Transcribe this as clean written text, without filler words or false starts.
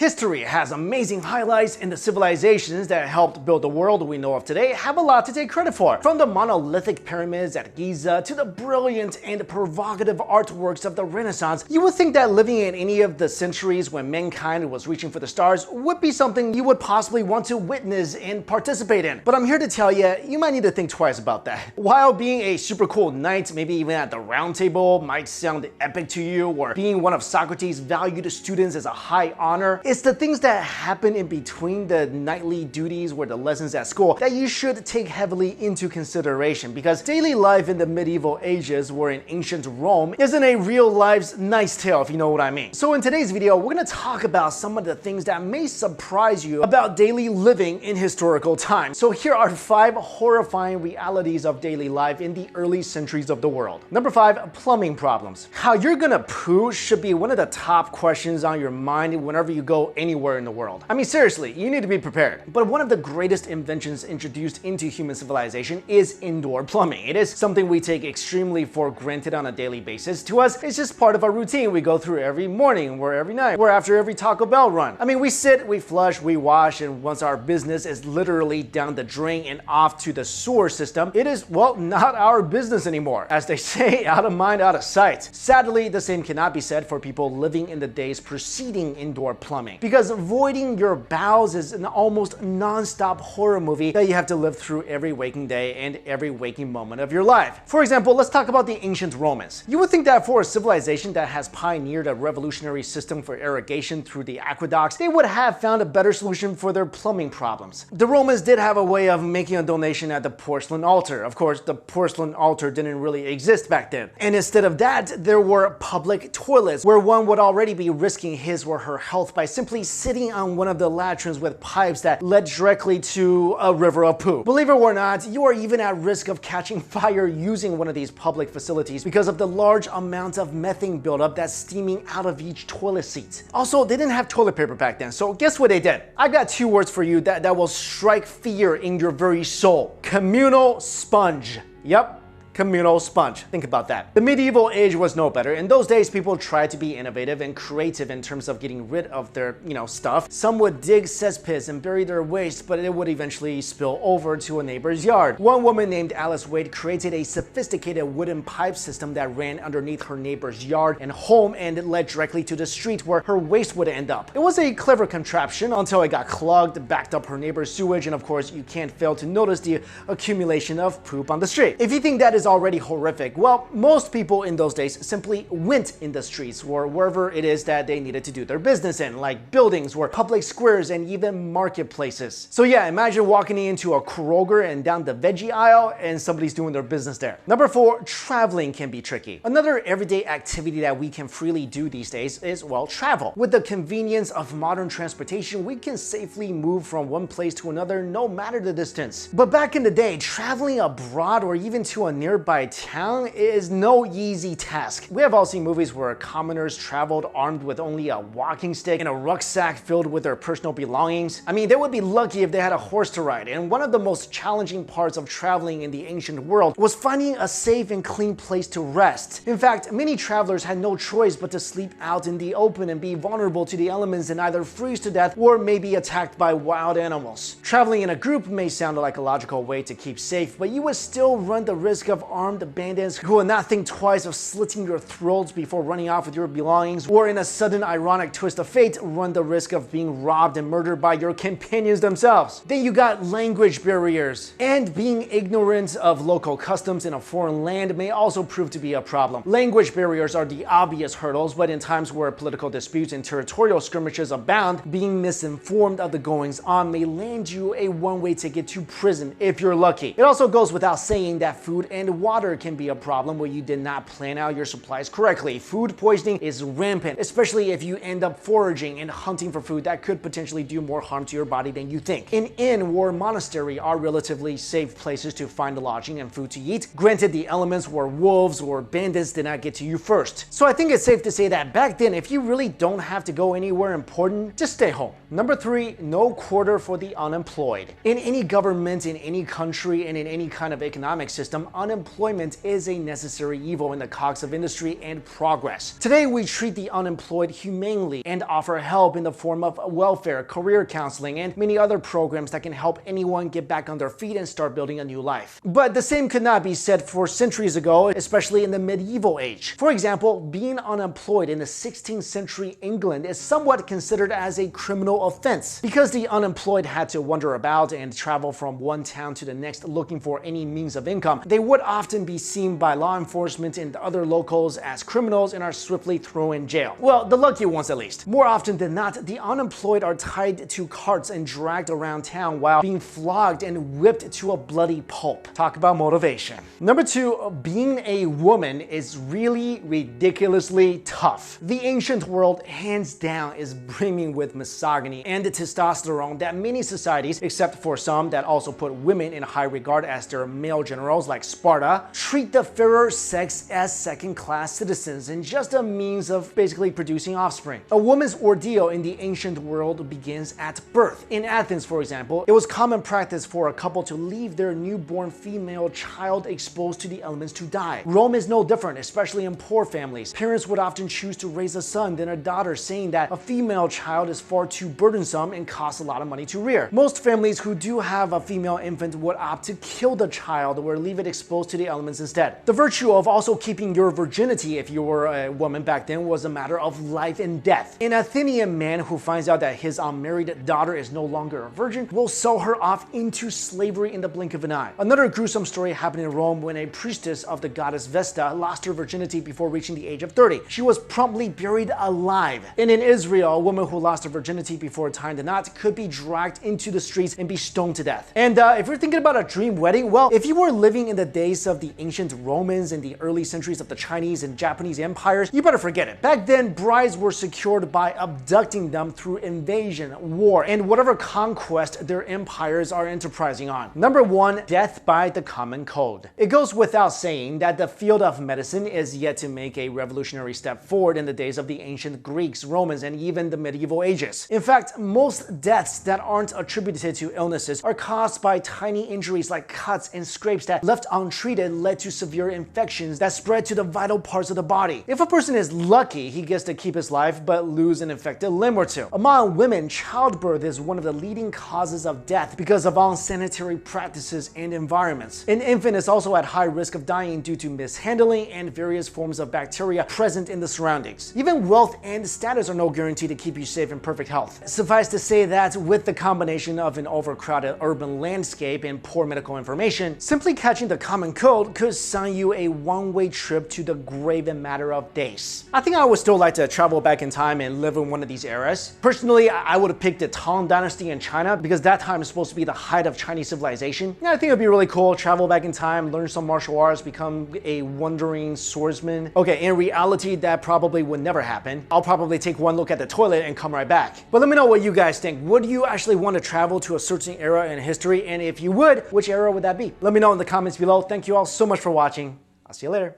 History has amazing highlights, and the civilizations that helped build the world we know of today have a lot to take credit for. From the monolithic pyramids at Giza to the brilliant and provocative artworks of the Renaissance, you would think that living in any of the centuries when mankind was reaching for the stars would be something you would possibly want to witness and participate in. But I'm here to tell you, you might need to think twice about that. While being a super cool knight, maybe even at the round table, might sound epic to you, or being one of Socrates' valued students is a high honor, it's the things that happen in between the nightly duties or the lessons at school that you should take heavily into consideration, because daily life in the medieval ages or in ancient Rome isn't a real life's nice tale, if you know what I mean. So in today's video, we're going to talk about some of the things that may surprise you about daily living in historical times. So here are 5 horrifying realities of daily life in the early centuries of the world. Number 5, plumbing problems. How you're gonna poo should be one of the top questions on your mind whenever you go anywhere in the world. I mean, seriously, you need to be prepared. But one of the greatest inventions introduced into human civilization is indoor plumbing. It is something we take extremely for granted on a daily basis. To us, it's just part of our routine we go through every morning or every night or after every Taco Bell run. I mean, we sit, we flush, we wash, and once our business is literally down the drain and off to the sewer system, it is, well, not our business anymore. As they say, out of mind, out of sight. Sadly, the same cannot be said for people living in the days preceding indoor plumbing, because voiding your bowels is an almost non-stop horror movie that you have to live through every waking day and every waking moment of your life. For example, let's talk about the ancient Romans. You would think that for a civilization that has pioneered a revolutionary system for irrigation through the aqueducts, they would have found a better solution for their plumbing problems. The Romans did have a way of making a donation at the porcelain altar. Of course, the porcelain altar didn't really exist back then. And instead of that, there were public toilets where one would already be risking his or her health by simply sitting on one of the latrines with pipes that led directly to a river of poo. Believe it or not, you are even at risk of catching fire using one of these public facilities because of the large amount of methane buildup that's steaming out of each toilet seat. Also, they didn't have toilet paper back then, so guess what they did? I got 2 words for you that will strike fear in your very soul. Communal sponge. Yep. Communal sponge. Think about that. The medieval age was no better. In those days, people tried to be innovative and creative in terms of getting rid of their, stuff. Some would dig cesspits and bury their waste, but it would eventually spill over to a neighbor's yard. One woman named Alice Wade created a sophisticated wooden pipe system that ran underneath her neighbor's yard and home, and it led directly to the street where her waste would end up. It was a clever contraption until it got clogged, backed up her neighbor's sewage, and of course, you can't fail to notice the accumulation of poop on the street. If you think that is already horrific, well, most people in those days simply went in the streets or wherever it is that they needed to do their business in, like buildings or public squares and even marketplaces. So yeah, imagine walking into a Kroger and down the veggie aisle and somebody's doing their business there. Number 4, traveling can be tricky. Another everyday activity that we can freely do these days is, well, travel. With the convenience of modern transportation, we can safely move from one place to another no matter the distance. But back in the day, traveling abroad or even to a nearby town is no easy task. We have all seen movies where commoners traveled armed with only a walking stick and a rucksack filled with their personal belongings. I mean, they would be lucky if they had a horse to ride. And one of the most challenging parts of traveling in the ancient world was finding a safe and clean place to rest. In fact, many travelers had no choice but to sleep out in the open and be vulnerable to the elements and either freeze to death or may be attacked by wild animals. Traveling in a group may sound like a logical way to keep safe, but you would still run the risk of armed bandits who will not think twice of slitting your throats before running off with your belongings, or in a sudden ironic twist of fate, run the risk of being robbed and murdered by your companions themselves. Then you got language barriers, and being ignorant of local customs in a foreign land may also prove to be a problem. Language barriers are the obvious hurdles, but in times where political disputes and territorial skirmishes abound, being misinformed of the goings on may land you a one-way ticket to prison if you're lucky. It also goes without saying that food and water can be a problem where you did not plan out your supplies correctly. Food poisoning is rampant, especially if you end up foraging and hunting for food that could potentially do more harm to your body than you think. An inn or monastery are relatively safe places to find lodging and food to eat. Granted, the elements where wolves or bandits did not get to you first. So I think it's safe to say that back then, if you really don't have to go anywhere important, just stay home. Number 3, no quarter for the unemployed. In any government, in any country, and in any kind of economic system, unemployment unemployment is a necessary evil in the cogs of industry and progress. Today, we treat the unemployed humanely and offer help in the form of welfare, career counseling, and many other programs that can help anyone get back on their feet and start building a new life. But the same could not be said for centuries ago, especially in the medieval age. For example, being unemployed in the 16th century England is somewhat considered as a criminal offense. Because the unemployed had to wander about and travel from one town to the next looking for any means of income, they would often be seen by law enforcement and other locals as criminals and are swiftly thrown in jail. Well, the lucky ones at least. More often than not, the unemployed are tied to carts and dragged around town while being flogged and whipped to a bloody pulp. Talk about motivation. Number 2, being a woman is really ridiculously tough. The ancient world, hands down, is brimming with misogyny and testosterone that many societies, except for some that also put women in high regard as their male generals like Sparta, treat the fairer sex as second-class citizens and just a means of basically producing offspring. A woman's ordeal in the ancient world begins at birth. In Athens, for example, it was common practice for a couple to leave their newborn female child exposed to the elements to die. Rome is no different, especially in poor families. Parents would often choose to raise a son than a daughter, saying that a female child is far too burdensome and costs a lot of money to rear. Most families who do have a female infant would opt to kill the child or leave it exposed to the elements instead. The virtue of also keeping your virginity if you were a woman back then was a matter of life and death. An Athenian man who finds out that his unmarried daughter is no longer a virgin will sell her off into slavery in the blink of an eye. Another gruesome story happened in Rome when a priestess of the goddess Vesta lost her virginity before reaching the age of 30. She was promptly buried alive. And in Israel, a woman who lost her virginity before tying the knot could be dragged into the streets and be stoned to death. And if you're thinking about a dream wedding, well, if you were living in the days of the ancient Romans and the early centuries of the Chinese and Japanese empires, you better forget it. Back then, brides were secured by abducting them through invasion, war, and whatever conquest their empires are enterprising on. Number 1, death by the common cold. It goes without saying that the field of medicine is yet to make a revolutionary step forward in the days of the ancient Greeks, Romans, and even the medieval ages. In fact, most deaths that aren't attributed to illnesses are caused by tiny injuries like cuts and scrapes that, left untreated, led to severe infections that spread to the vital parts of the body. If a person is lucky, he gets to keep his life but lose an infected limb or two. Among women, childbirth is one of the leading causes of death because of unsanitary practices and environments. An infant is also at high risk of dying due to mishandling and various forms of bacteria present in the surroundings. Even wealth and status are no guarantee to keep you safe and perfect health. Suffice to say that with the combination of an overcrowded urban landscape and poor medical information, simply catching the common cold could sign you a one-way trip to the grave in a matter of days. I think I would still like to travel back in time and live in one of these eras. Personally, I would have picked the Tang Dynasty in China because that time is supposed to be the height of Chinese civilization. Yeah, I think it'd be really cool. Travel back in time, learn some martial arts, become a wandering swordsman. Okay, in reality, that probably would never happen. I'll probably take one look at the toilet and come right back. But let me know what you guys think. Would you actually want to travel to a certain era in history? And if you would, which era would that be? Let me know in the comments below. Thank you all so much for watching. I'll see you later.